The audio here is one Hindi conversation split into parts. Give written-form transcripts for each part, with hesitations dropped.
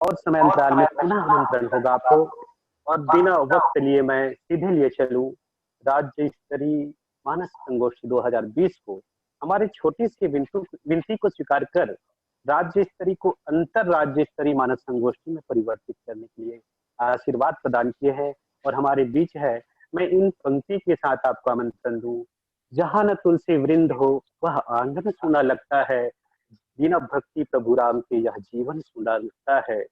और समय अंतराल में पुनः आमंत्रण होगा आपको। और बिना वक्त लिए मैं सीधे लिए चलूं राज्य स्तरीय मानस संगोष्ठी 2020 को। हमारी छोटी सी विनती को स्वीकार कर राज्य स्तरीय को अंतर राज्य स्तरीय मानस संगोष्ठी में परिवर्तित करने के लिए आशीर्वाद प्रदान किए हैं और हमारे बीच है। मैं इन पंक्ति के साथ आपको आमंत्रण दूं। जहां न तुलसी वृंद हो वह आंगन सुना लगता है, बिना भक्ति प्रभु राम के यह जीवन सुना लगता है।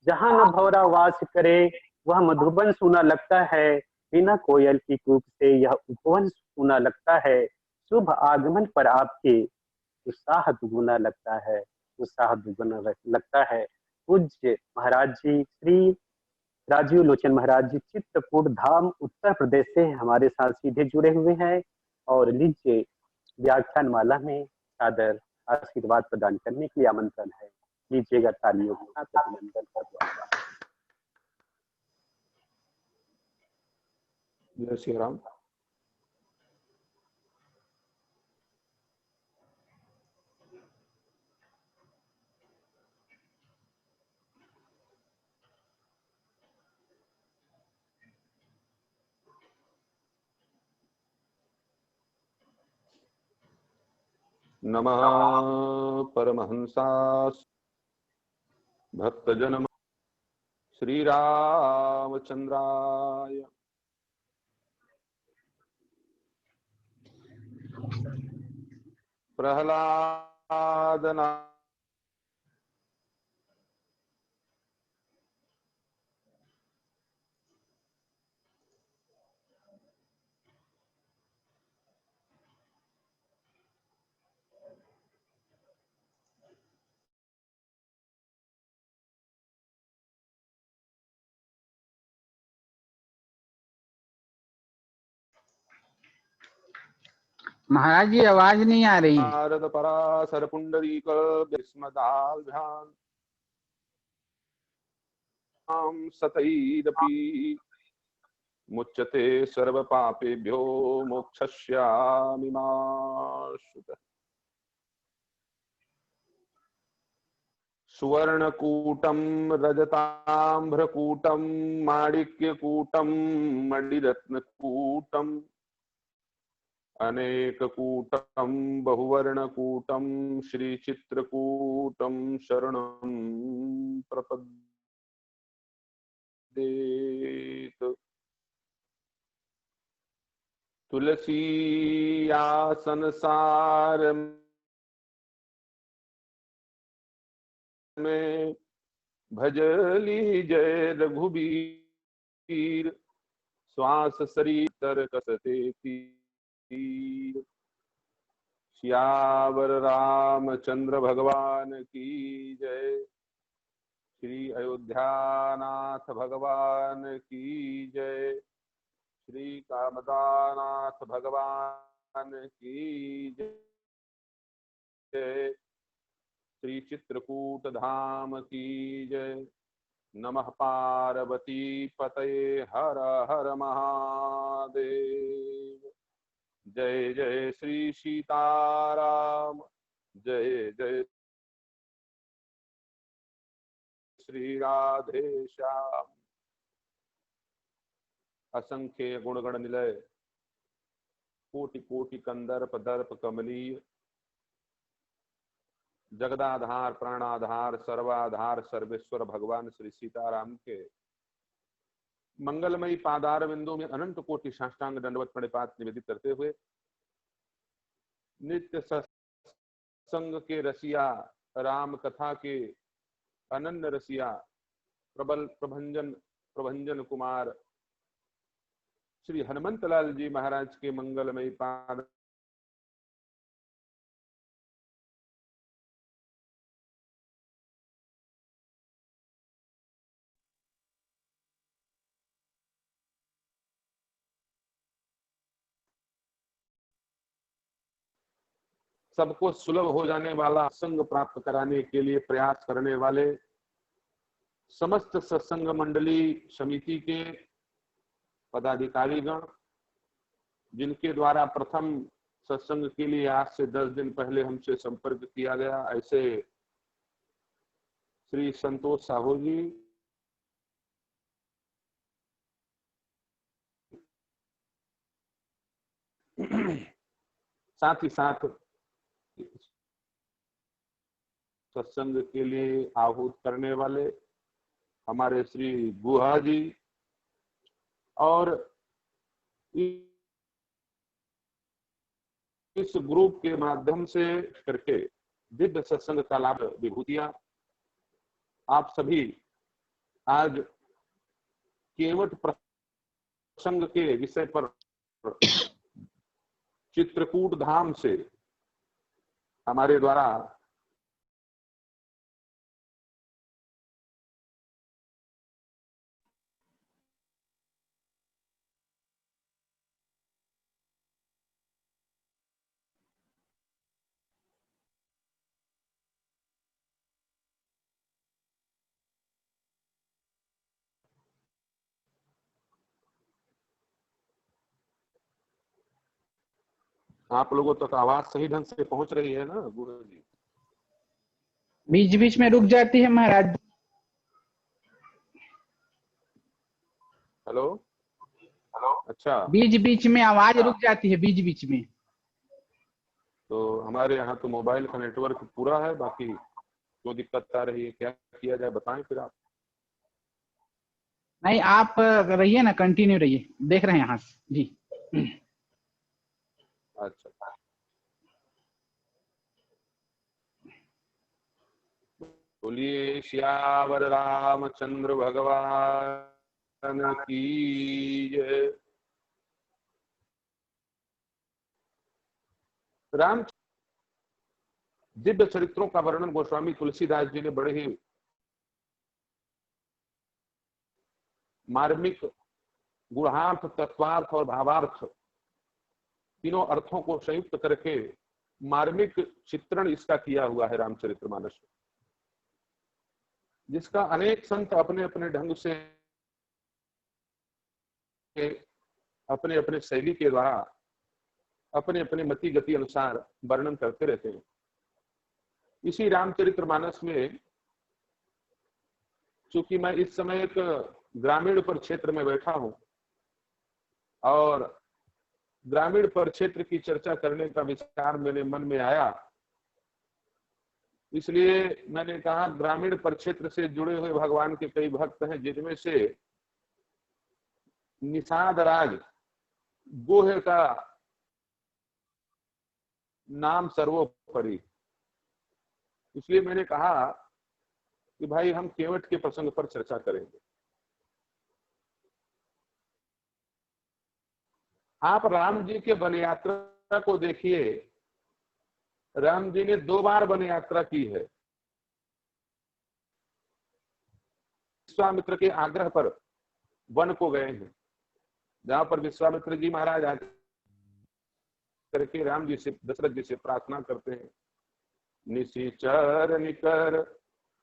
जहां न भौरा वास करे वह मधुबन सुना लगता है, बिना कोयल की कूक से यह उपवन सुना लगता है। शुभ आगमन पर आपके उत्साह दुगुना लगता है, उत्साह दुगुना लगता है। पूज्य महाराज जी श्री राजीव लोचन महाराज जी चित्रकूट धाम उत्तर प्रदेश से हमारे साथ सीधे जुड़े हुए हैं और लीजिए व्याख्यान माला में सादर आशीर्वाद प्रदान करने के लिए आमंत्रण है। लीजिएगा तालियों के साथ अभिनंदन करवा। जय श्री राम। नमः परमहंसास भक्तजन श्री रामचंद्राय प्रहलादना महाराज जी आवाज नहीं आ रही। नारद पराशर पुंडरीक भीष्मदाल्भ्याम सतैरपि मुच्यते सर्व पापेभ्यो मोक्षयिष्यामि मा शुचः। सुवर्णकूटं रजताम्रकूटं माणिक्यकूटं मणिरत्नकूटम् अनेककूटं बहुवर्णकूटं श्रीचित्रकूटं शरणं प्रपद्येत। तुलसी आसन सार में भजली जय रघुबीर, श्वास शरीर कसते तीर। सियावर रामचंद्र भगवान की जय, श्री अयोध्यानाथ भगवान की जय, श्री कामदानाथ भगवान की जय, श्री चित्रकूट धाम की जय। नमः पार्वती पतये हर हर महादेव। जय जय श्री सीताराम, जय जय श्री राधे श्याम। असंख्य गुणगण निलय, कोटि कोटि कंदर्प दर्प कमलीय, जगदाधार प्राणाधार सर्वाधार सर्वेश्वर भगवान श्री सीताराम के मंगलमयी पादार बिंदु में अनंत कोटि साष्टांग दंडवत प्रणिपात निवेदित करते हुए नित्य सत्संग के रसिया, राम कथा के अनन्य रसिया, प्रबल प्रभंजन कुमार श्री हनुमंत लाल जी महाराज के मंगलमयी पाद सबको सुलभ हो जाने वाला संग प्राप्त कराने के लिए प्रयास करने वाले समस्त सत्संग मंडली समिति के पदाधिकारीगण, जिनके द्वारा प्रथम सत्संग के लिए आज से 10 दिन पहले हमसे संपर्क किया गया, ऐसे श्री संतोष साहू जी, साथ ही साथ सत्संग के लिए आहूत करने वाले हमारे श्री गुहा जी, और इस ग्रुप के माध्यम से करके दिव्य सत्संग का लाभ विभूतियां आप सभी आज केवट प्रसंग के विषय पर चित्रकूट धाम से हमारे द्वारा आप लोगों तक आवाज सही ढंग से पहुंच रही है ना गुरु जी? बीच बीच में रुक जाती है महाराज। हेलो हेलो, अच्छा, बीच बीच में आवाज रुक जाती है, बीच बीच में। तो हमारे यहाँ तो मोबाइल का नेटवर्क पूरा है, बाकी जो दिक्कत आ रही है क्या किया जाए बताएं फिर आप। नहीं, आप रहिए ना, कंटिन्यू रहिए, देख रहे हैं यहाँ से जी। अच्छा, बोलिए श्यावर रामचंद्र भगवान की जय। राम दिव्य चरित्रों का वर्णन गोस्वामी तुलसीदास जी ने बड़े ही मार्मिक गुणार्थ, तत्वार्थ और भावार्थ तीनों अर्थों को संयुक्त करके मार्मिक चित्रण इसका किया हुआ है रामचरितमानस, जिसका अनेक संत अपने अपने ढंग से अपने अपने शैली के द्वारा अपने अपने मति गति अनुसार वर्णन करते रहते हैं। इसी रामचरितमानस में चूंकि मैं इस समय एक ग्रामीण पर क्षेत्र में बैठा हूं और ग्रामीण पर क्षेत्र की चर्चा करने का विचार मेरे मन में आया, इसलिए मैंने कहा ग्रामीण पर क्षेत्र से जुड़े हुए भगवान के कई भक्त हैं, जिनमें से निषाद राज गोहे का नाम सर्वोपरि, इसलिए मैंने कहा कि भाई हम केवट के प्रसंग पर चर्चा करेंगे। आप राम जी के वन यात्रा को देखिए, राम जी ने 2 बार वन यात्रा की है। विश्वामित्र के आग्रह पर वन को गए हैं, जहां पर विश्वामित्र जी महाराज आकर करके राम जी से, दशरथ जी से प्रार्थना करते हैं, निशिचर निकर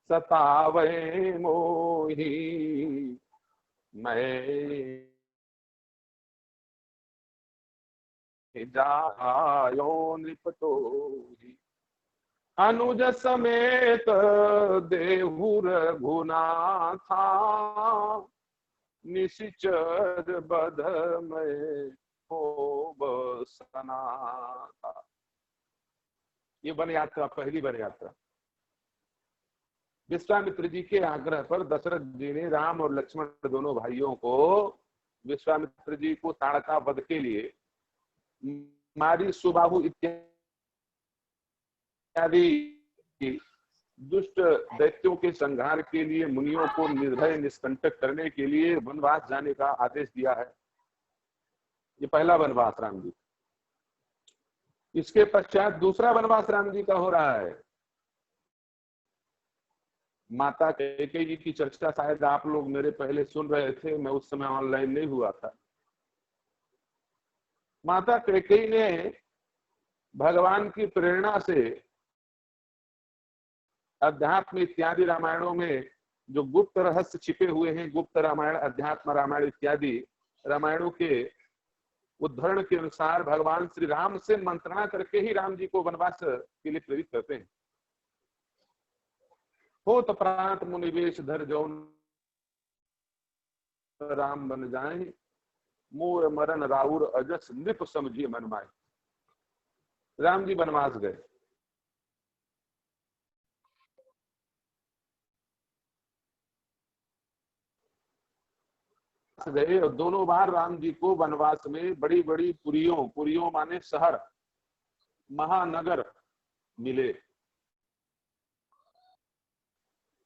सतावे मोही मैं जायो नृपतोहि अनुज समेत देहु रघुनाथा निशिचर बध में हो बसनाथा। ये वन यात्रा, पहली वन यात्रा। विश्वामित्र जी के आग्रह पर दशरथ जी ने राम और लक्ष्मण दोनों भाइयों को विश्वामित्र जी को ताड़का वध के लिए, मारी सुबाहु इत्यादि दुष्ट दैत्यों के संहार के लिए, मुनियों को निर्भय निष्कंटक करने के लिए वनवास जाने का आदेश दिया है। ये पहला वनवास राम जी। इसके पश्चात दूसरा वनवास राम जी का हो रहा है। माता कैकेयी जी की चर्चा शायद आप लोग मेरे पहले सुन रहे थे, मैं उस समय ऑनलाइन नहीं हुआ था। माता कैकेयी ने भगवान की प्रेरणा से अध्यात्म इत्यादि रामायणों में जो गुप्त रहस्य छिपे हुए हैं, गुप्त रामायण, अध्यात्म रामायण इत्यादि रामायणों के उद्धरण के अनुसार भगवान श्री राम से मंत्रणा करके ही राम जी को वनवास के लिए प्रेरित करते हैं। हो तो प्रांत मुनिवेश धर जो राम बन जाए, मोर मरण राउर अजस नृप समझिए मन माए। राम जी वनवास गए, गए और दोनों बार राम जी को वनवास में बड़ी बड़ी पुरियों, पुरियों माने शहर, महानगर मिले,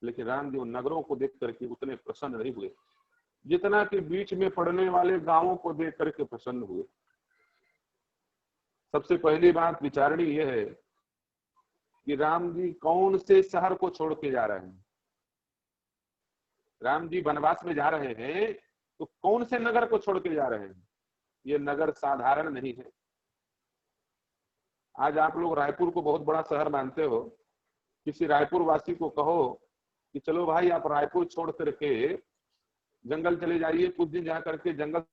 लेकिन राम जी उन नगरों को देख करके उतने प्रसन्न नहीं हुए जितना कि बीच में पड़ने वाले गांवों को देख करके प्रसन्न हुए। सबसे पहली बात विचारणी यह है कि राम जी कौन से शहर को छोड़ के जा रहे हैं। राम जी वनवास में जा रहे हैं तो कौन से नगर को छोड़ के जा रहे हैं। ये नगर साधारण नहीं है। आज आप लोग रायपुर को बहुत बड़ा शहर मानते हो, किसी रायपुर वासी को कहो कि चलो भाई आप रायपुर छोड़ करके जंगल चले जाइए, कुछ दिन जा करके जंगल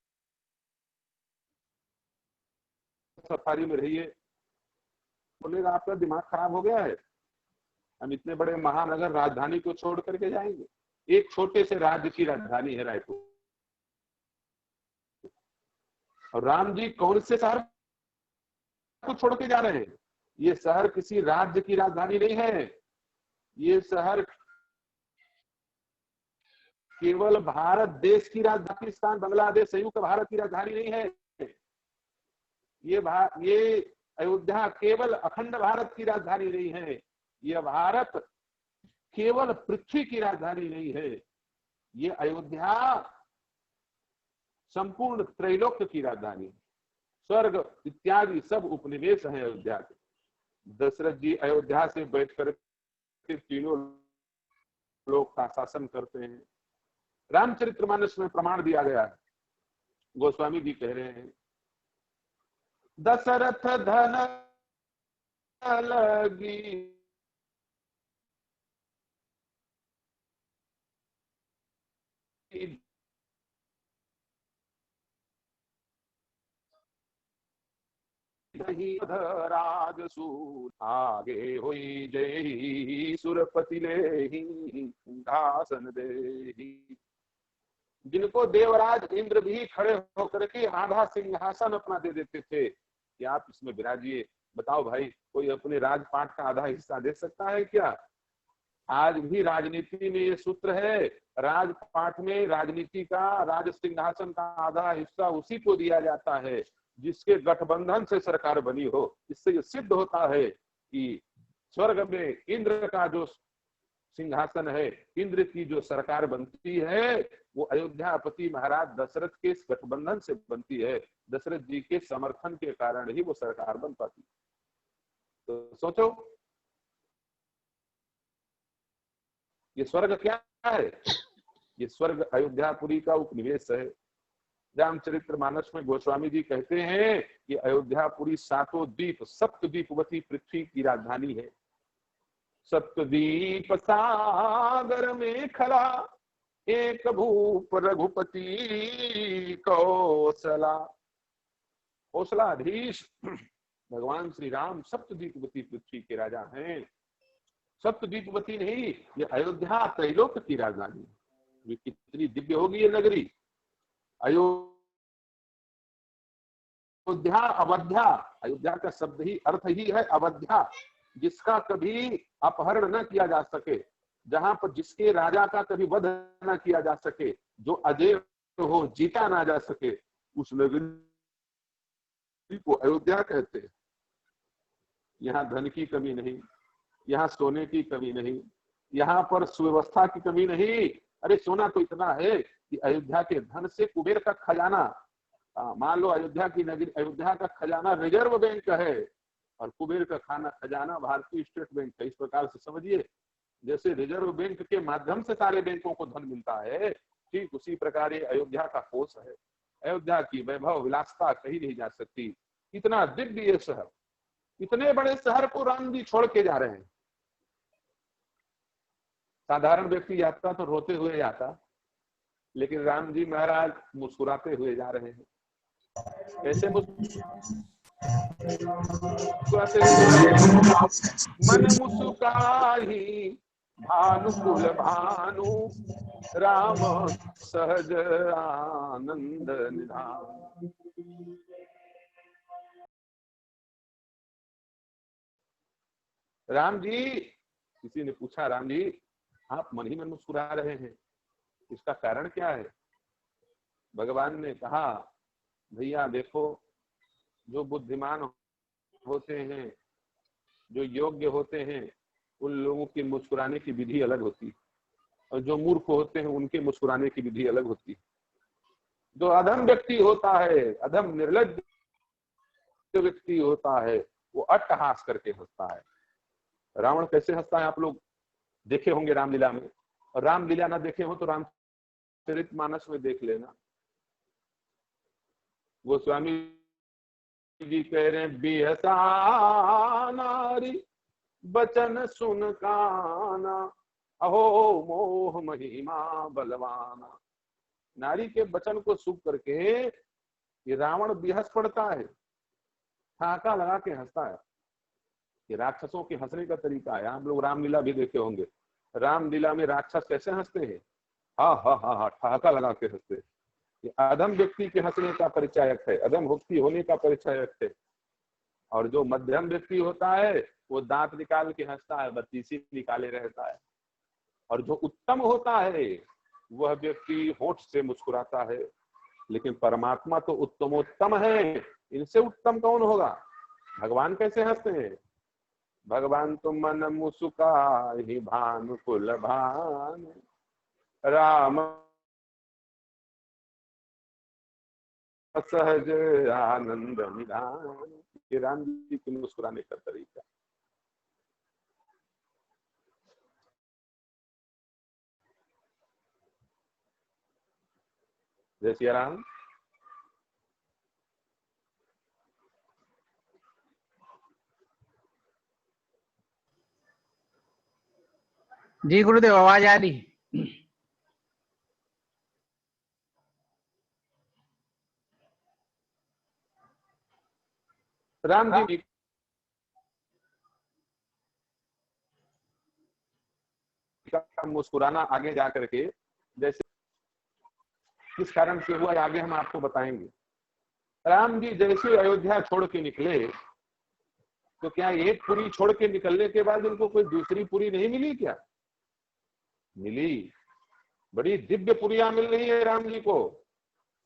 सफारी में रहिए, बोलेगा आपका दिमाग खराब हो गया है, हम इतने बड़े महानगर राजधानी को छोड़ करके जाएंगे। एक छोटे से राज्य की राजधानी है रायपुर। और राम जी कौन से शहर को छोड़ के जा रहे हैं। ये शहर किसी राज्य की राजधानी नहीं है, ये शहर केवल भारत देश की राजधानी, पाकिस्तान बांग्लादेश संयुक्त भारत की राजधानी नहीं है। ये अयोध्या केवल अखंड भारत की राजधानी नहीं है। ये भारत केवल पृथ्वी की राजधानी नहीं है। ये अयोध्या संपूर्ण त्रैलोक्य की राजधानी, स्वर्ग इत्यादि सब उपनिवेश हैं अयोध्या के। दशरथ जी अयोध्या से बैठकर तीनों लोक का शासन करते हैं। रामचरितमानस में प्रमाण दिया गया है। गोस्वामी जी कह रहे हैं, दशरथ धन लगी राजसूत आगे हुई जय सुरपति ले सिंहासन दे। जिनको देवराज इंद्र भी खड़े होकर के आधा सिंहासन अपना दे देते थे कि आप इसमें विराजिए। बताओ भाई, कोई अपने राजपाट का आधा हिस्सा दे सकता है क्या? आज भी राजनीति में ये सूत्र है, राजपाट में राजनीति का, राज सिंहासन का आधा हिस्सा उसी को दिया जाता है जिसके गठबंधन से सरकार बनी हो। इससे ये सिद्ध होता है कि स्वर्ग में इंद्र का जो सिंहासन है, इंद्र की जो सरकार बनती है, वो अयोध्यापति महाराज दशरथ के गठबंधन से बनती है। दशरथ जी के समर्थन के कारण ही वो सरकार बन पाती। तो सोचो, ये स्वर्ग क्या है? ये स्वर्ग अयोध्यापुरी का उपनिवेश है। रामचरितमानस में गोस्वामी जी कहते हैं कि अयोध्यापुरी सातों द्वीप, सप्तद्वीपवती पृथ्वी की राजधानी है। सप्तद्वीप सागर में खला एक भूप रघुपति कौशला। कौशलाधीश भगवान श्री राम सप्तद्वीपवती पृथ्वी के राजा हैं। सप्तद्वीपवती नहीं, ये अयोध्या त्रैलोक्य की राजधानी। ये कितनी दिव्य होगी ये नगरी। अयोध्या, अवध्या, अयोध्या का शब्द ही अर्थ ही है अवध्या, जिसका कभी अपहरण न किया जा सके, जहां पर जिसके राजा का कभी वध न किया जा सके, जो अजय हो, जीता ना जा सके, उस नगरी को अयोध्या कहते हैं। यहाँ धन की कमी नहीं, यहाँ सोने की कमी नहीं, यहाँ पर सुव्यवस्था की कमी नहीं। अरे सोना तो इतना है कि अयोध्या के धन से कुबेर का खजाना, मान लो अयोध्या की नगरी, अयोध्या का खजाना रिजर्व बैंक है और कुबेर का खजाना भारतीय स्टेट बैंक है। इस प्रकार से समझिए, जैसे रिजर्व बैंक के माध्यम से सारे बैंकों को धन मिलता है, ठीक उसी प्रकार ये अयोध्या का कोष है। अयोध्या की वैभव विलासता कहीं नहीं जा सकती। इतना दिव्य ये शहर, इतने बड़े शहर को राम जी छोड़ के जा रहे हैं। साधारण व्यक्ति जाता तो रोते हुए जाता, लेकिन राम जी महाराज मुस्कुराते हुए जा रहे हैं। कैसे मुस्कुराते हुए? मन मुस्काही भानुकुल भानु राम सहज आनंद निधान। राम जी, किसी ने पूछा, राम जी आप मन ही मन मुस्कुरा रहे हैं, इसका कारण क्या है? भगवान ने कहा, भैया देखो, जो बुद्धिमान होते हैं, जो योग्य होते हैं, उन लोगों की मुस्कुराने की विधि अलग होती है, और जो मूर्ख होते हैं उनके मुस्कुराने की विधि अलग होती है। जो अधम व्यक्ति होता है, अधम निर्लज्ज व्यक्ति होता है, वो अट्टहास करके हंसता है। रावण कैसे हंसता है आप लोग देखे होंगे रामलीला में, और रामलीला ना देखे हो तो रामचरितमानस में देख लेना। गोस्वामी जी कह रहे हैं, बिहसा नारी बचन सुन काना, अहो मोह महिमा बलवाना। नारी के वचन को सुन करके ये रावण बेहस पड़ता है, ठाका लगा के हंसता है। ये राक्षसों के हंसने का तरीका है। आप लोग रामलीला भी देखे होंगे, रामलीला में राक्षस कैसे हंसते हैं, हा हा हा हा, ठहाका लगा के हंसते हैं। ये अधम व्यक्ति के हंसने का परिचायक है, अधम व्यक्ति होने का परिचायक है। और जो मध्यम व्यक्ति होता है वो दांत निकाल के हंसता है, बत्तीसी निकाले रहता है। और जो उत्तम होता है वह व्यक्ति होठ से मुस्कुराता है। लेकिन परमात्मा तो उत्तमोत्तम है, इनसे उत्तम कौन होगा? भगवान कैसे हंसते हैं? भगवान तो मन मुस्का ही भानुकुल भान राम सहज आनंद निधान। ये राम जी के मुस्कुराने का तरीका। जय सिया राम। जी गुरुदेव, आवाज आ रही? राम जी का मुस्कुराना आगे जाकर के जैसे किस कारण से हुआ, आगे हम आपको बताएंगे। राम जी जैसे अयोध्या छोड़ के निकले, तो क्या एक पुरी छोड़ के निकलने के बाद उनको कोई दूसरी पुरी नहीं मिली क्या? मिली, बड़ी दिव्य पुरियां मिल रही है राम जी को।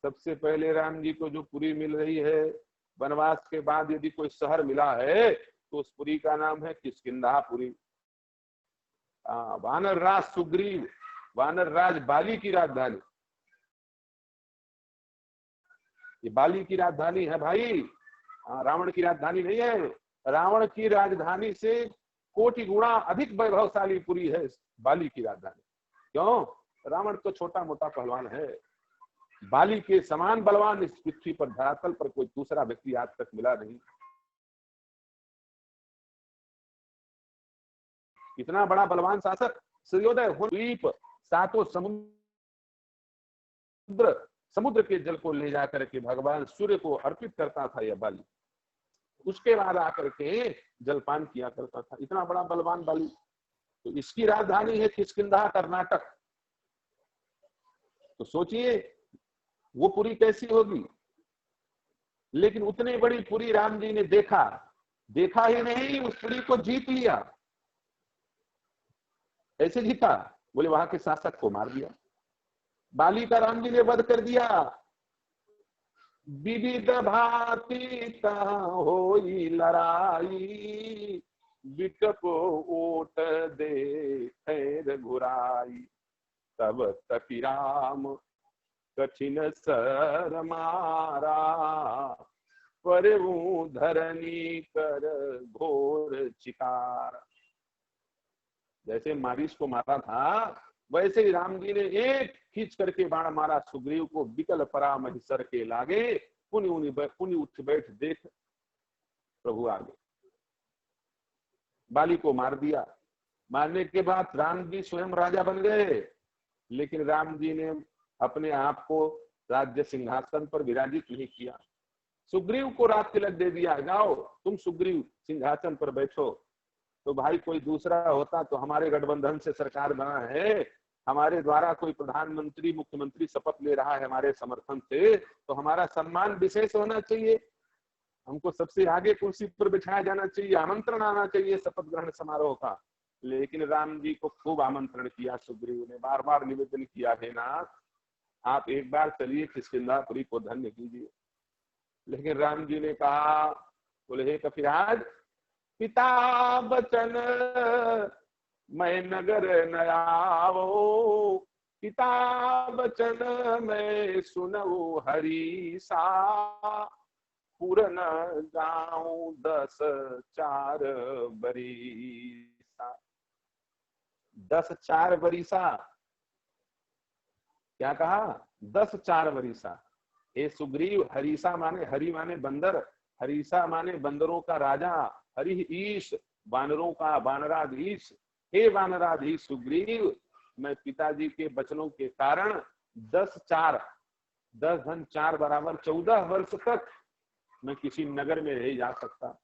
सबसे पहले राम जी को जो पुरी मिल रही है, वनवास के बाद यदि कोई शहर मिला है तो उस पुरी का नाम है किष्किंधापुरी। वानर राज सुग्रीव, वानर राज बाली की राजधानी, ये बाली की राजधानी है भाई, रावण की राजधानी नहीं है। रावण की राजधानी से कोटि गुणा अधिक वैभवशाली पुरी है बाली की राजधानी। क्यों? रावण तो छोटा मोटा पहलवान है, बाली के समान बलवान इस पृथ्वी पर, धरातल पर कोई दूसरा व्यक्ति आज तक मिला नहीं। इतना बड़ा बलवान शासक, सूर्योदय द्वीप, सातों समुद्र के जल को ले जाकर के भगवान सूर्य को अर्पित करता था यह बाली, उसके बाद आकर के जलपान किया करता था। इतना बड़ा बलवान बाली। तो इसकी राजधानी है किष्किंधा, कर्नाटक। तो सोचिए वो पुरी कैसी होगी। लेकिन उतनी बड़ी पुरी राम जी ने देखा ही नहीं, उस पुरी को जीत लिया। ऐसे जीता, बोले वहां के शासक को मार दिया, बाली का राम जी ने वध कर दिया। विविध भांति होई लड़ाई, बिटप ओट दे खैर घुराई, तब तपि राम कठिन सर मारा, पर धरनी कर घोर चिकार। जैसे मारीच को मारा था वैसे ही राम जी ने एक खींच करके बाण मारा सुग्रीव को, बिकल परा महिसर के लागे, पुनि उठ बैठ देख प्रभु आगे। बाली को मार दिया। मारने के बाद राम जी स्वयं राजा बन गए, लेकिन राम जी ने अपने आप को राज्य सिंहासन पर विराजित नहीं किया। सुग्रीव को राज तिलक दे दिया, जाओ तुम सुग्रीव सिंहासन पर बैठो। तो भाई कोई दूसरा होता तो हमारे गठबंधन से सरकार बना है, हमारे द्वारा कोई प्रधानमंत्री मुख्यमंत्री शपथ ले रहा है हमारे समर्थन से, तो हमारा सम्मान विशेष होना चाहिए, हमको सबसे आगे कुर्सी पर बिठाया जाना चाहिए, आमंत्रण आना चाहिए शपथ ग्रहण समारोह का। लेकिन राम जी को खूब आमंत्रण किया सुग्रीव ने, बार बार निवेदन किया, हे नाथ आप एक बार चलिए किष्किंधापुरी को धन्य कीजिए। लेकिन राम जी ने कहा, बोले हे कपिराज, पिता बचन मैं नगर न आवो, पिता बचन मैं सुनऊ हरि सा, पूरन जाऊं 10-4 बरिसा। 10-4 बरिसा क्या कहा? 10-4 बरिसा। हे सुग्रीव, हरीसा माने, हरि माने बंदर, हरीसा माने बंदरों का राजा, हरि ईश वानरों का वानराधीश। हे वानराधीश सुग्रीव, मैं पिताजी के वचनों के कारण 10-4 10-4 बराबर 14 वर्ष तक मैं किसी नगर में नहीं जा सकता।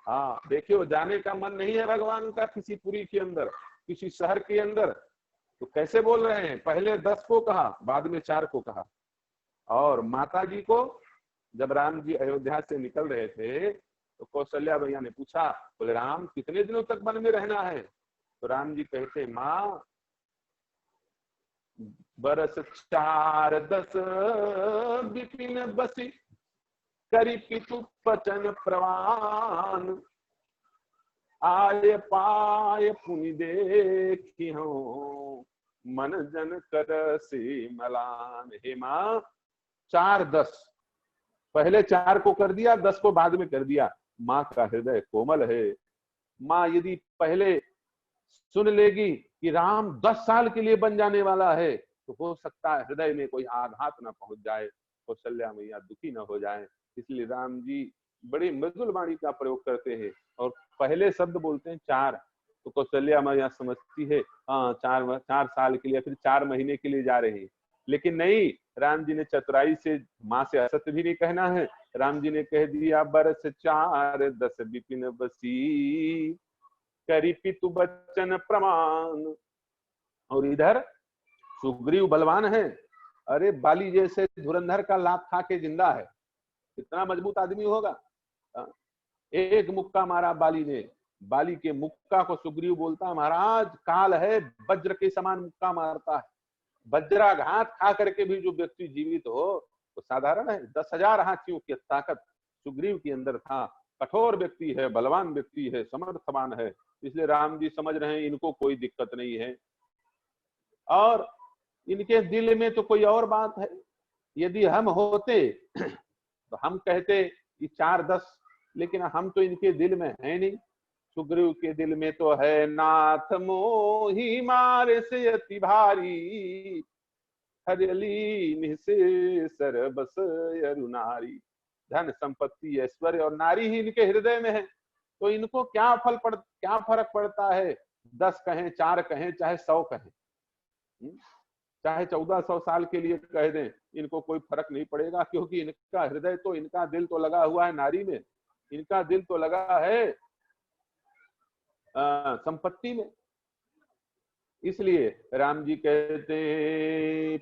हाँ देखियो, जाने का मन नहीं है भगवान का किसी पुरी के अंदर, किसी शहर के अंदर, तो कैसे बोल रहे हैं? पहले 10 को कहा, बाद में 4 को कहा। और माता जी को जब राम जी अयोध्या से निकल रहे थे तो कौशल्या भैया ने पूछा, बोले राम कितने दिनों तक वन में रहना है? तो राम जी कहते, माँ बरस 4-10 विपिन बसी, करी पितु पचन प्रवान, आय पाय पुनि देखी हूँ, मन जन कर से मलान। हे माँ 4-10, पहले 4 को कर दिया, 10 को बाद में कर दिया। माँ का हृदय कोमल है। माँ यदि पहले सुन लेगी कि राम 10 साल के लिए बन जाने वाला है, तो हो सकता है हृदय में कोई आघात न पहुंच जाए, कौशल्या मैया दुखी न हो जाए। इसलिए राम जी बड़ी मृदुल वाणी का प्रयोग करते हैं और पहले शब्द बोलते हैं 4। तो कौशल्या मैया समझती है, हाँ 4 साल के लिए, फिर 4 महीने के लिए जा रहे हैं। लेकिन नहीं, राम जी ने चतुराई से माँ से असत्य भी नहीं कहना है। राम जी ने कह दिया, बरस 4-10 विपिन बसी, करी पितु बचन प्रमाण। और इधर सुग्रीव बलवान है, अरे बाली जैसे धुरंधर का लात खा के जिंदा है, कितना मजबूत आदमी होगा। एक मुक्का मारा बाली ने, बाली के मुक्का को सुग्रीव बोलता, महाराज काल है, वज्र के समान मुक्का मारता है। वज्राघात खा करके भी जो व्यक्ति जीवित हो तो साधारण है? 10,000 हाथियों की ताकत सुग्रीव के अंदर था। कठोर व्यक्ति है, बलवान व्यक्ति है, समर्थवान है। इसलिए राम जी समझ रहे हैं इनको कोई दिक्कत नहीं है। और इनके दिल में तो कोई और बात है। यदि हम होते तो हम कहते कि 4-10, लेकिन हम तो इनके दिल में है नहीं। सुग्रीव के दिल में तो है, नाथ मोही मारे से अति भारी, हरली से सरबस अरुनारी। धन संपत्ति ऐश्वर्य और नारी ही इनके हृदय में है, तो इनको क्या फर्क पड़ता है? 10 कहें, 4 कहें, चाहे 100 कहें, चाहे 1400 साल के लिए कह दें, इनको कोई फर्क नहीं पड़ेगा, क्योंकि इनका हृदय तो, इनका दिल तो लगा हुआ है नारी में, इनका दिल तो लगा है संपत्ति में। इसलिए राम जी कहते,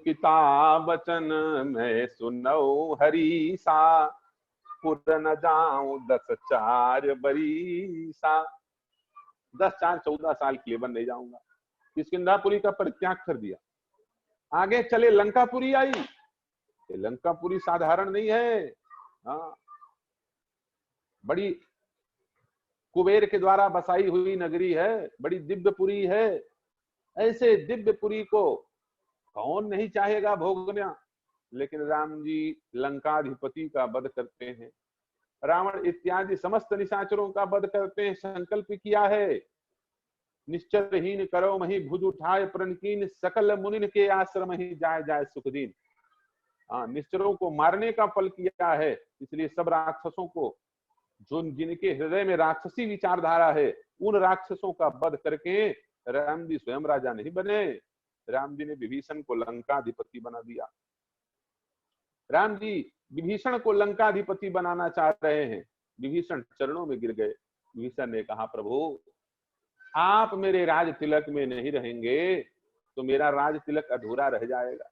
पिता वचन मैं सुनऊ हरि सा, पुर न जाऊं 10-4 बरिसा। 10-4 14 साल के लिए बन नहीं जाऊंगा। किष्किंधापुरी का परित्याग कर दिया, आगे चले लंकापुरी आई। लंकापुरी साधारण नहीं है, हाँ बड़ी कुबेर के द्वारा बसाई हुई नगरी है, बड़ी दिव्यपुरी है। ऐसे दिव्यपुरी को कौन नहीं चाहेगा भोगना। लेकिन राम जी लंकाधिपति का वध करते हैं, रावण इत्यादि समस्त निशाचरों का वध करते हैं। संकल्प किया है, निश्चरहीन करो मही भुज उठाए प्रणकीन, सकल मुनिन के आश्रम ही जाए जाए सुखदीन। निश्चरों को मारने का फल किया है। इसलिए सब राक्षसों को, जो जिनके हृदय में राक्षसी विचारधारा है, उन राक्षसों का वध करके राम जी स्वयं राजा नहीं बने। राम जी ने विभीषण को लंकाधिपति बना दिया। राम जी विभीषण को लंकाधिपति बनाना चाह रहे हैं, विभीषण चरणों में गिर गए। विभीषण ने कहा, प्रभु आप मेरे राज तिलक में नहीं रहेंगे तो मेरा राज तिलक अधूरा रह जाएगा,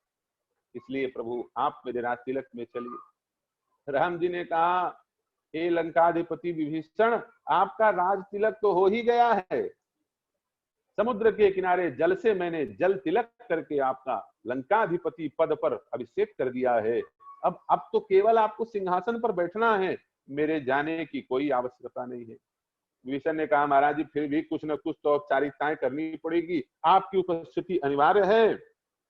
इसलिए प्रभु आप मेरे राज तिलक में चलिए। राम जी ने कहा, हे लंकाधिपति विभीषण, आपका राज तिलक तो हो ही गया है, समुद्र के किनारे जल से मैंने जल तिलक करके आपका लंकाधिपति पद पर अभिषेक कर दिया है। अब तो केवल आपको सिंहासन पर बैठना है, मेरे जाने की कोई आवश्यकता नहीं है। विभीषण ने कहा, महाराज जी फिर भी कुछ न कुछ तो औपचारिकताएं करनी पड़ेगी, आपकी उपस्थिति अनिवार्य है।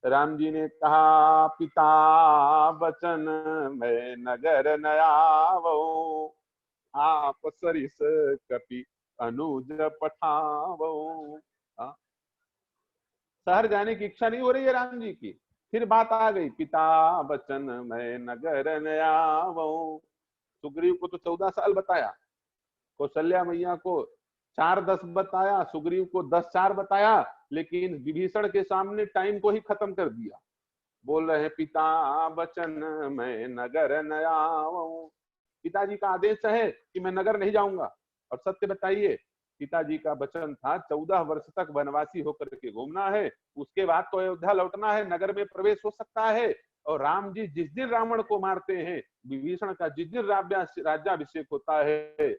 राम जी ने कहा, पिता बचन मैं नगर न आवो, आप सरिस कपि अनुज पठावो। शहर जाने की इच्छा नहीं हो रही है राम जी की, फिर बात आ गई, पिता बचन मैं नगर न आवो। सुग्रीव को तो 14 साल बताया, कौशल्या मैया को 4-10 बताया, सुग्रीव को 10-4 बताया, लेकिन विभीषण के सामने टाइम को ही खत्म कर दिया। बोल रहे हैं, पिता बचन मैं नगर न आवो, पिताजी का आदेश है कि मैं नगर नहीं जाऊंगा। और सत्य बताइए, पिताजी का वचन था 14 वर्ष तक वनवासी होकर के घूमना है, उसके बाद तो अयोध्या लौटना है, नगर में प्रवेश हो सकता है। और राम जी जिस दिन रावण को मारते हैं, विभीषण का जिस दिन राज्याभिषेक होता है,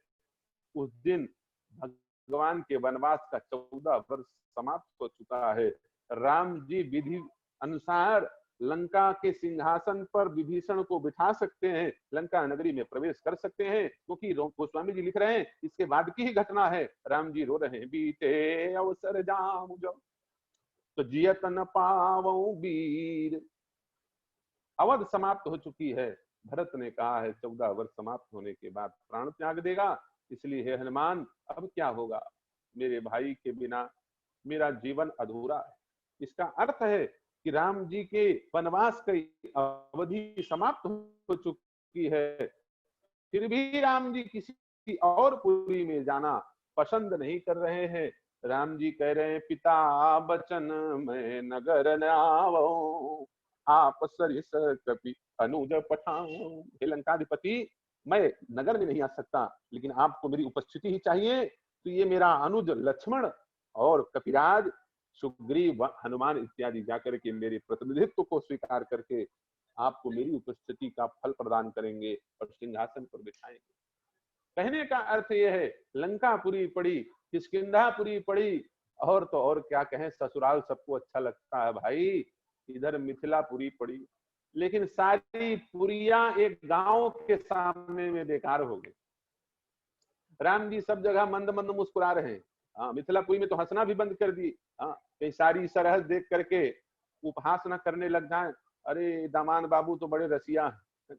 उस दिन भगवान के वनवास का 14 वर्ष समाप्त हो चुका है। राम जी विधि अनुसार लंका के सिंहासन पर विभीषण को बिठा सकते हैं, लंका नगरी में प्रवेश कर सकते हैं, क्योंकि गोस्वामी जी लिख रहे हैं इसके बाद की ही घटना है। राम जी रो रहे हैं, बीते अवसर जाम जो तो जियत न पावो वीर। अवध समाप्त हो चुकी है, भरत ने कहा है 14 वर्ष समाप्त होने के बाद प्राण त्याग देगा, इसलिए हे हनुमान अब क्या होगा, मेरे भाई के बिना मेरा जीवन अधूरा है। इसका अर्थ है कि राम जी के वनवास की अवधि समाप्त हो चुकी है, फिर भी राम जी किसी और पुरी में जाना पसंद नहीं कर रहे हैं। राम जी कह रहे हैं, पिता बचन मैं नगर न आवो, आप सरिस कपि अनुज पठाओ। हे लंकाधिपति, मैं नगर में नहीं आ सकता, लेकिन आपको मेरी उपस्थिति ही चाहिए, तो ये मेरा अनुज लक्ष्मण और कपिराज सुग्रीव हनुमान इत्यादि जाकर के मेरे प्रतिनिधित्व को स्वीकार करके आपको मेरी उपस्थिति का फल प्रदान करेंगे और सिंहासन पर बिठाएंगे। कहने का अर्थ यह है, लंकापुरी पड़ी, किष्किंधापुरी पड़ी, और तो और क्या कहें, ससुराल सबको अच्छा लगता है भाई, इधर मिथिलापुरी पड़ी, लेकिन सारी पुरियां एक गांव के सामने में बेकार हो गई। राम जी सब जगह मंद मंद मुस्कुरा रहे हैं, हाँ, मिथिलापुरी में तो हंसना भी बंद कर दी। हाँ, कई सारी सरहद देख करके उपहास न करने लग जाए, अरे दामान बाबू तो बड़े रसिया हैं,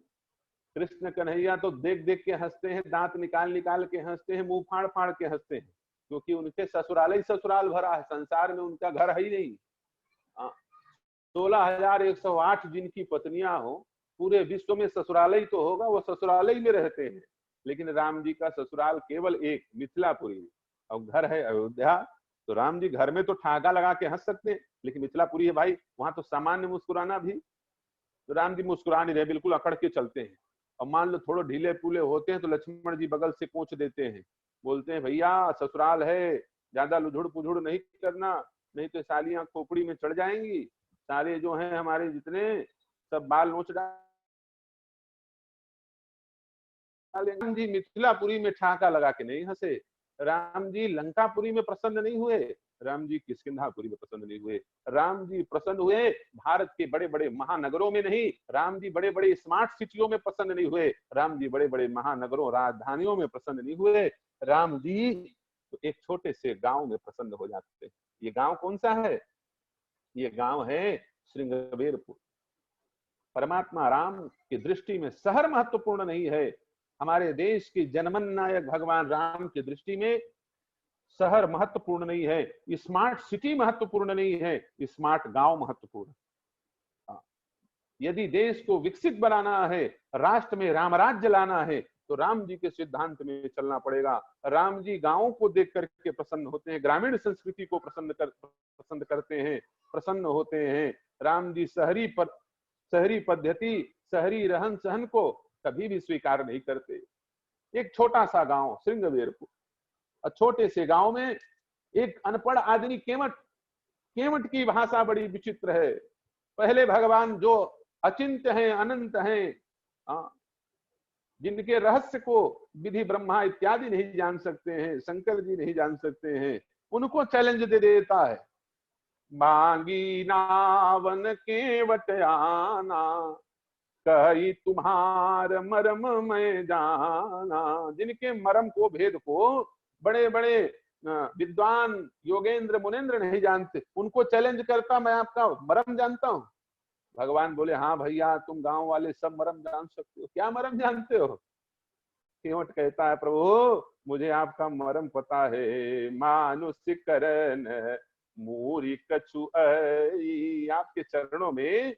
कृष्ण कन्हैया तो देख देख के हंसते हैं, दांत निकाल निकाल के हंसते हैं, मुंह फाड़ फाड़ के हंसते हैं, क्योंकि उनके ससुराल ही ससुराल भरा है, संसार में उनका घर है ही नहीं। 16,108 जिनकी पत्नियां हो, पूरे विश्व में ससुराल ही तो होगा, वो ससुराल ही में रहते हैं, लेकिन राम जी का ससुराल केवल एक मिथिलापुरी और घर है अयोध्या। तो राम जी घर में तो ठहाका लगा के हंस सकते हैं, लेकिन मिथिलापुरी है भाई, वहां तो सामान्य मुस्कुराना भी, तो राम जी मुस्कुरा नहीं रहे, बिल्कुल अकड़ के चलते हैं। और मान लो थोड़े ढीले पूले होते हैं तो लक्ष्मण जी बगल से कोच देते हैं, बोलते हैं भैया ससुराल है, ज्यादा लुझुड़ पुझुड़ नहीं करना, नहीं तो सालियां खोपड़ी में चढ़ जाएंगी, सारे जो हैं हमारे जितने सब बाल नोच डालेंगे। राम जी मिथिलापुरी में ठहाका लगा के नहीं हंसे, राम जी लंकापुरी में प्रसन्न नहीं हुए, राम जी किष्किंधापुरी में प्रसन्न नहीं हुए, राम जी प्रसन्न हुए भारत के बड़े बड़े महानगरों में नहीं, राम जी बड़े बड़े स्मार्ट सिटियों में प्रसन्न नहीं हुए, राम जी बड़े बड़े महानगरों राजधानियों में प्रसन्न नहीं हुए, राम जी तो एक छोटे से गांव में प्रसन्न हो जाते हैं। ये गांव कौन सा है? ये गांव है श्रृंगवेरपुर। परमात्मा राम की दृष्टि में शहर महत्वपूर्ण नहीं है, हमारे देश के जनमन नायक भगवान राम की दृष्टि में शहर महत्वपूर्ण नहीं है, स्मार्ट सिटी महत्वपूर्ण नहीं है, स्मार्ट गांव महत्वपूर्ण। यदि देश को विकसित बनाना है, राष्ट्र में रामराज्य लाना है, तो राम जी के सिद्धांत में चलना पड़ेगा। राम जी गांवों को देख करके प्रसन्न होते हैं, ग्रामीण संस्कृति को पसंद करते हैं, प्रसन्न होते हैं। राम जी शहरी पद्धति, शहरी रहन सहन को कभी भी स्वीकार नहीं करते। एक छोटा सा गांव श्रृंगवेरपुर, और छोटे से गांव में एक अनपढ़ आदमी केवट, केवट की भाषा बड़ी विचित्र है। पहले भगवान जो अचिंत्य हैं, अनंत हैं, जिनके रहस्य को विधि ब्रह्मा इत्यादि नहीं जान सकते हैं, शंकर जी नहीं जान सकते हैं, उनको चैलेंज दे देता है। मांगी नावन केवट आना, कही तुम्हार मरम में जाना। जिनके मरम को, भेद को बड़े बड़े विद्वान योगेंद्र मुनेन्द्र नहीं जानते, उनको चैलेंज करता, मैं आपका मरम जानता हूं। भगवान बोले हाँ भैया, तुम गांव वाले सब मरम जान सकते हो, क्या मरम जानते हो? केवट कहता है प्रभु मुझे आपका मरम पता है। मानुष्य करन मूरी कछु आई, आपके चरणों में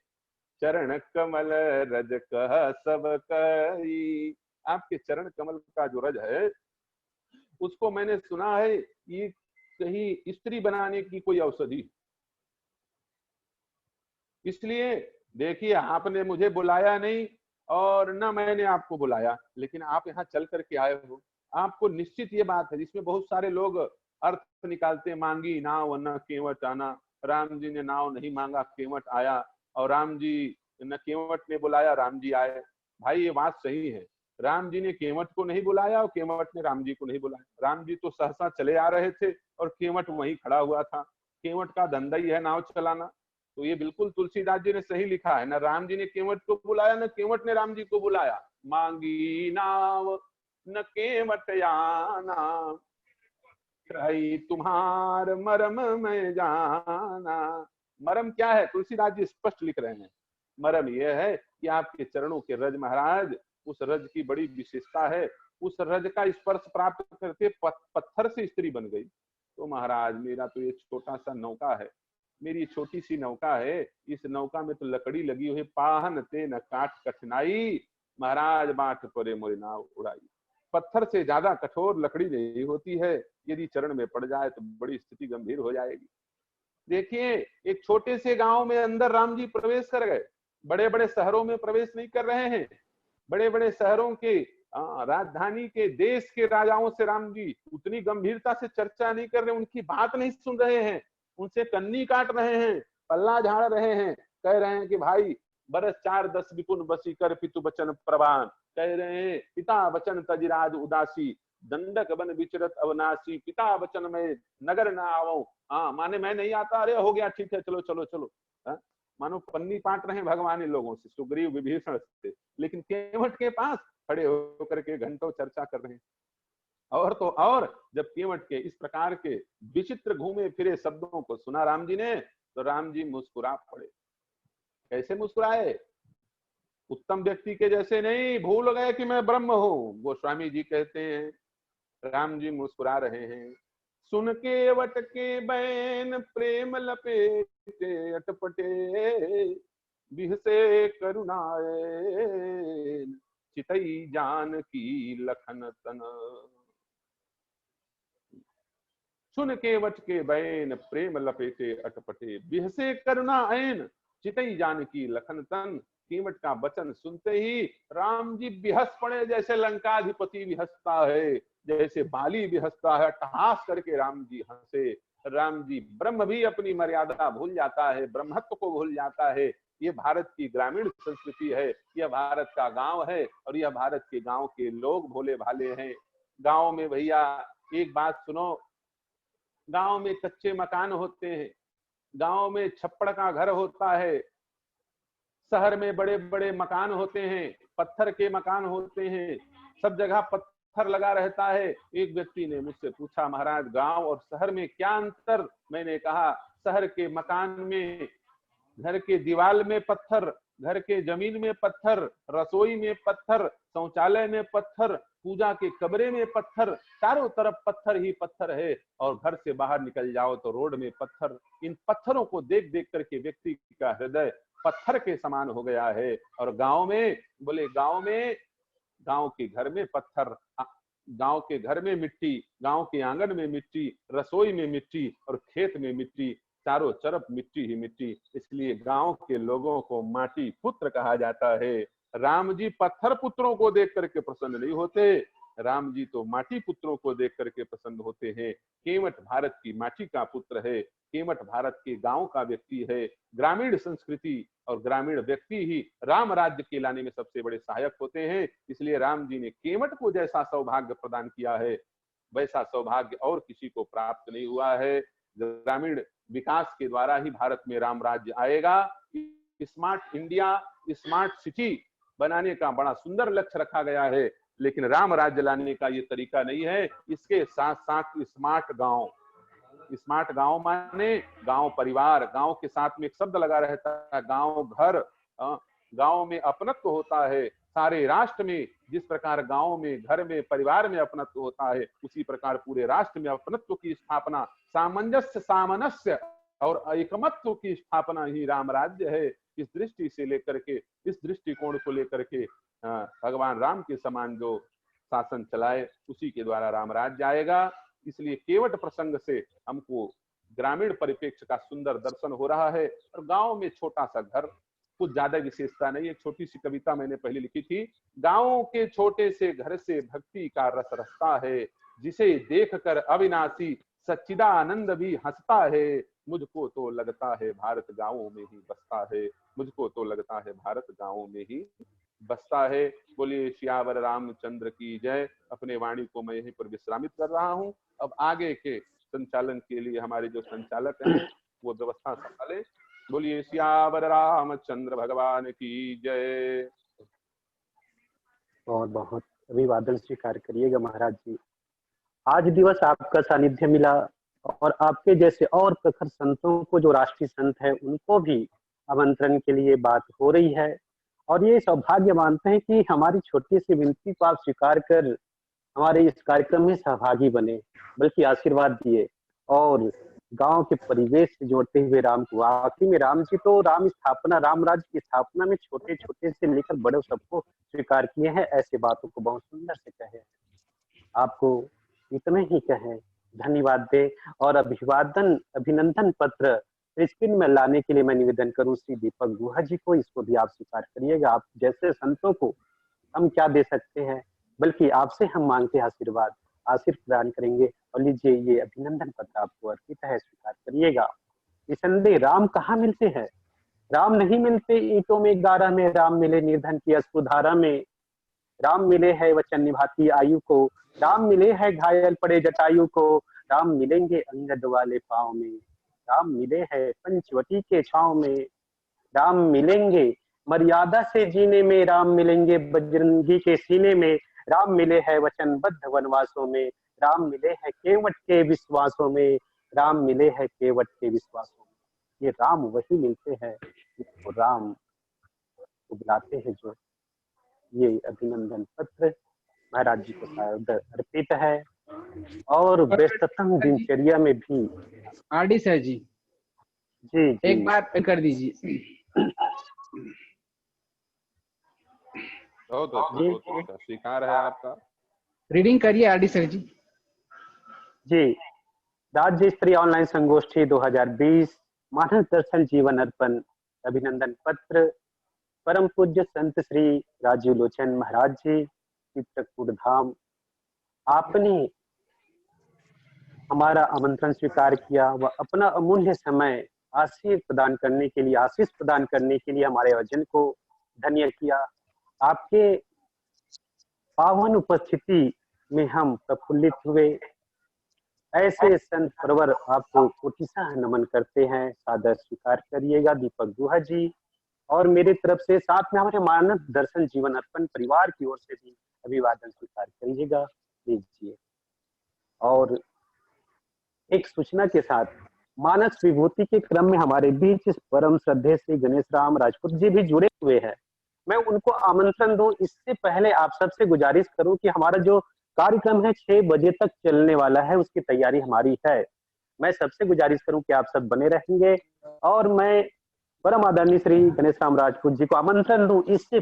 चरण कमल रज कह सब कई। आपके चरण कमल का जो रज है उसको मैंने सुना है ये कहीं स्त्री बनाने की कोई औषधि। इसलिए देखिए, आपने मुझे बुलाया नहीं और न मैंने आपको बुलाया, लेकिन आप यहाँ चल करके आए हो। आपको निश्चित ये बात है, जिसमें बहुत सारे लोग अर्थ निकालते हैं, मांगी नाव न केवट आना। राम जी ने नाव नहीं मांगा, केवट आया, और राम जी न केवट ने बुलाया, राम जी आए। भाई ये बात सही है, राम जी ने केवट को नहीं बुलाया और केवट ने राम जी को नहीं बुलाया। राम जी तो सहसा चले आ रहे थे और केवट वहीं खड़ा हुआ था। केवट का धंधा ही है नाव चलाना। तो ये बिल्कुल तुलसीदास जी ने सही लिखा है, न राम जी ने केवट को बुलाया न केवट ने राम जी को बुलाया। मांगी नाव न केवट आना, कही तुम्हार मरम में जाना। मरम क्या है? तुलसीदास जी स्पष्ट लिख रहे हैं, मरम यह है कि आपके चरणों के रज महाराज, उस रज की बड़ी विशेषता है। उस रज का स्पर्श प्राप्त करके पत्थर से स्त्री बन गई। तो महाराज मेरा तो ये छोटा सा नौका है, मेरी छोटी सी नौका है, इस नौका में तो लकड़ी लगी हुई, पाहन ते न काट कठिनाई, महाराज बाट परे मोरी नाव उड़ाई। पत्थर से ज्यादा कठोर लकड़ी नहीं होती है, यदि चरण में पड़ जाए तो बड़ी स्थिति गंभीर हो जाएगी। देखिए, एक छोटे से गांव में अंदर राम जी प्रवेश कर गए, बड़े बड़े शहरों में प्रवेश नहीं कर रहे हैं। बड़े बड़े शहरों के, राजधानी के, देश के राजाओं से राम जी उतनी गंभीरता से चर्चा नहीं कर रहे, उनकी बात नहीं सुन रहे हैं, उनसे कन्नी काट रहे हैं, पल्ला झाड़ रहे हैं, कह रहे हैं कि भाई बरस 4-10 विपुन बसी कर पितु बचन प्रवान। कह रहे हैं पिता वचन तजिराज उदासी, दंडक बन विचरत अवनाशी, पिता वचन में नगर न आवो। हाँ माने मैं नहीं आता, अरे हो गया ठीक है, चलो चलो चलो। मानो पन्नी पाट रहे हैं भगवान इन लोगों से, सुग्रीव विभीषण से, लेकिन केवट के पास खड़े होकर के घंटों चर्चा कर रहे हैं। और तो और जब केवट के इस प्रकार के विचित्र घूमे फिरे शब्दों को सुना राम जी ने, तो राम जी मुस्कुरा पड़े। कैसे मुस्कुराए? उत्तम व्यक्ति के जैसे नहीं, भूल गए कि मैं ब्रह्म हूं। गोस्वामी जी कहते हैं राम जी मुस्कुरा रहे हैं। सुन के वट के बैन प्रेम लपेटे अटपटे, बिहसे करुणाए चितई जान की लखन तन। सुन के वट के बैन प्रेम लपेटे अटपटे, बिहसे करुणाएन चितई जान की लखन तन। केवट का वचन सुनते ही राम जी बिहस पड़े, जैसे लंकाधिपति बिहसता है, जैसे बाली बिहसता है। अट्टहास करके राम जी हंसे। राम जी, ब्रह्म भी अपनी मर्यादा भूल जाता है, ब्रह्मत्व को भूल जाता है। ये भारत की ग्रामीण संस्कृति है, यह भारत का गांव है, और यह भारत के गांव के लोग भोले भाले हैं। गांव में भैया एक बात सुनो, गांव में कच्चे मकान होते हैं, गांव में छप्पड़ का घर होता है, शहर में बड़े बड़े मकान होते हैं, पत्थर के मकान होते हैं, सब जगह पत्थर लगा रहता है। एक व्यक्ति ने मुझसे पूछा, महाराज गांव और शहर में क्या अंतर? मैंने कहा शहर के मकान में घर के दीवार में पत्थर, घर के जमीन में पत्थर, रसोई में पत्थर, शौचालय में पत्थर, पूजा के कमरे में पत्थर, चारों तरफ पत्थर ही पत्थर है। और घर से बाहर निकल जाओ तो रोड में पत्थर। इन पत्थरों को देख देख करके व्यक्ति का हृदय पत्थर के समान हो गया है। और गांव में, बोले गांव के घर में पत्थर, गांव के घर में मिट्टी, गांव के आंगन में मिट्टी, रसोई में मिट्टी और खेत में मिट्टी, चारों तरफ मिट्टी ही मिट्टी। इसलिए गांव के लोगों को माटी पुत्र कहा जाता है। राम जी पत्थर पुत्रों को देख करके प्रसन्न नहीं होते, राम जी तो माटी पुत्रों को देख करके प्रसन्न होते हैं। केवट भारत की माटी का पुत्र है, केवट भारत के गांव का व्यक्ति है। ग्रामीण संस्कृति और ग्रामीण व्यक्ति ही राम राज्य के लाने में सबसे बड़े सहायक होते हैं। इसलिए राम जी ने केवट को जैसा सौभाग्य प्रदान किया है, वैसा सौभाग्य और किसी को प्राप्त नहीं हुआ है। ग्रामीण विकास के द्वारा ही भारत में राम राज्य आएगा। स्मार्ट इंडिया, स्मार्ट सिटी बनाने का बड़ा सुंदर लक्ष्य रखा गया है, लेकिन राम राज्य लाने का ये तरीका नहीं है। इसके साथ साथ स्मार्ट गांव, स्मार्ट गांव माने गांव परिवार, गांव के साथ में एक शब्द लगा रहता है गांव घर। गांव में अपनत्व होता है। सारे राष्ट्र में जिस प्रकार गांव में, घर में, परिवार में अपनत्व होता है, उसी प्रकार पूरे राष्ट्र में अपनत्व की स्थापना, सामंजस्य, सामनस्य और एकमत्व की स्थापना ही राम राज्य है। इस दृष्टि से लेकर के, इस दृष्टिकोण को लेकर के भगवान राम के समान जो शासन चलाए, उसी के द्वारा राम राज्य आएगा। इसलिए केवट प्रसंग से हमको ग्रामीण परिप्रेक्ष्य का सुंदर दर्शन हो रहा है। और गांव में छोटा सा घर, कुछ ज्यादा विशेषता नहीं। एक छोटी सी कविता मैंने पहले लिखी थी, गांव के छोटे से घर से भक्ति का रस रसता है, जिसे देखकर अविनाशी सच्चिदानंद भी हंसता है। मुझको तो लगता है भारत गांवों में ही बसता है, मुझको तो लगता है भारत गांवों में ही बसता है। बोलिए सियावर रामचंद्र की जय। अपने वाणी को मैं यहीं पर विश्रामित कर रहा हूं। अब आगे के संचालन के लिए हमारे जो संचालक हैं वो व्यवस्था संभाले। बोलिए सियावर रामचंद्र भगवान की जय। बहुत बहुत अभिवादन स्वीकार करिएगा महाराज जी। आज दिवस आपका सानिध्य मिला और आपके जैसे और प्रखर संतों को, जो राष्ट्रीय संत है, उनको भी आमंत्रण के लिए बात हो रही है। और ये सौभाग्य मानते हैं कि हमारी छोटी सी विनती को आप स्वीकार कर हमारे इस कार्यक्रम में सहभागी बने, बल्कि आशीर्वाद दिए और गांव के परिवेश से जोड़ते हुए राम को, आखिर में राम जी तो राम स्थापना, राम राज्य की स्थापना में छोटे छोटे से लेकर बड़े सबको स्वीकार किए हैं। ऐसे बातों को बहुत सुंदर से कहे। आपको इतने ही कहें, धन्यवाद दे और अभिवादन अभिनंदन पत्र स्क्रीन में लाने के लिए मैं निवेदन करूं श्री दीपक गुहा जी को। इसको भी आप स्वीकार करिएगा। आप जैसे संतों को हम क्या दे सकते हैं, बल्कि आपसे हम मांगते हैं आशीर्वाद, आशीर्वाद प्रदान करेंगे। और लीजिए ये अभिनंदन पत्र आपको अर्पित है, स्वीकार करिएगा। निसंदेह राम कहाँ मिलते हैं? राम नहीं मिलते ईंटों में गारा में, राम मिले निर्धन की अश्रुधारा में। राम मिले है वचन निभाती आयु को, राम मिले है घायल पड़े जटायु को। राम मिलेंगे अंगद वाले पांव में, राम मिले है पंचवटी के छांव में। राम मिलेंगे मर्यादा से जीने में, राम मिलेंगे बजरंगी के सीने में। राम मिले है वचनबद्ध वनवासों में, राम मिले है केवट के विश्वासों में। राम मिले है केवट के विश्वासों में। ये राम वही मिलते हैं जिसको राम को बुलाते हैं। जो ये अभिनंदन पत्र महाराज जी को सादर अर्पित है। और व्यस्ततम दिनचर्या में भी आरडी सर जी जी एक बार कर दीजिए। बहुत अच्छा, स्वीकार है आपका। रीडिंग करिए आरडी सर जी। जी, राज्य स्तरीय ऑनलाइन संगोष्ठी 2020 मानव दर्शन जीवन अर्पण अभिनंदन पत्र परम पूज्य संत श्री राजीव लोचन महाराज जी, चित्रकूट धाम। आपने हमारा आमंत्रण स्वीकार किया व अपना अमूल्य समय आशीष प्रदान करने के लिए हमारे आयोजन को धन्य किया। आपके पावन उपस्थिति में हम प्रफुल्लित हुए। ऐसे संत परवर आपको कोटिशः नमन करते हैं, सादर स्वीकार करिएगा दीपक गुहा जी। और मेरी तरफ से साथ में हमारे मानव दर्शन जीवन अर्पण परिवार की ओर से भी अभिवादन स्वीकार करिएगा, लीजिए। और एक सूचना के साथ, मानस विभूति के क्रम में हमारे बीच परम श्रद्धेय श्री गणेश राम राजपूत जी भी जुड़े हुए हैं। मैं उनको आमंत्रण दूं इससे पहले आप सबसे गुजारिश करूं कि हमारा जो कार्यक्रम है 6 बजे तक चलने वाला है, उसकी तैयारी हमारी है। मैं सबसे गुजारिश करूं कि आप सब बने रहेंगे और मैं परम आदरणीय श्री गणेश राम राजपूत जी को आमंत्रण दूं इससे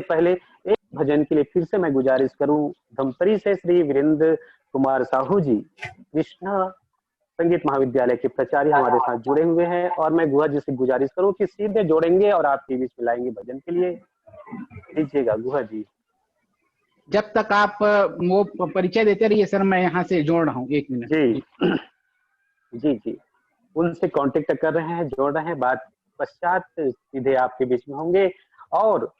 पहले एक भजन के लिए फिर से मैं गुजारिश करूं। धमतरी से श्री वीरेंद्र कुमार साहू जी, कृष्णा संगीत महाविद्यालय के प्राचार्य हमारे साथ जुड़े हुए हैं और मैं गुहा जी से गुजारिश करूं कि सीधे जोड़ेंगे और आपके बीच में लाएंगे भजन के लिए। लीजिएगा गुहा जी। जब तक आप वो परिचय देते रहिए सर, मैं यहाँ से जोड़ रहा हूँ, 1 मिनट। जी जी जी, उनसे कांटेक्ट कर रहे हैं, जोड़ रहे हैं, बात पश्चात सीधे आपके बीच में होंगे। और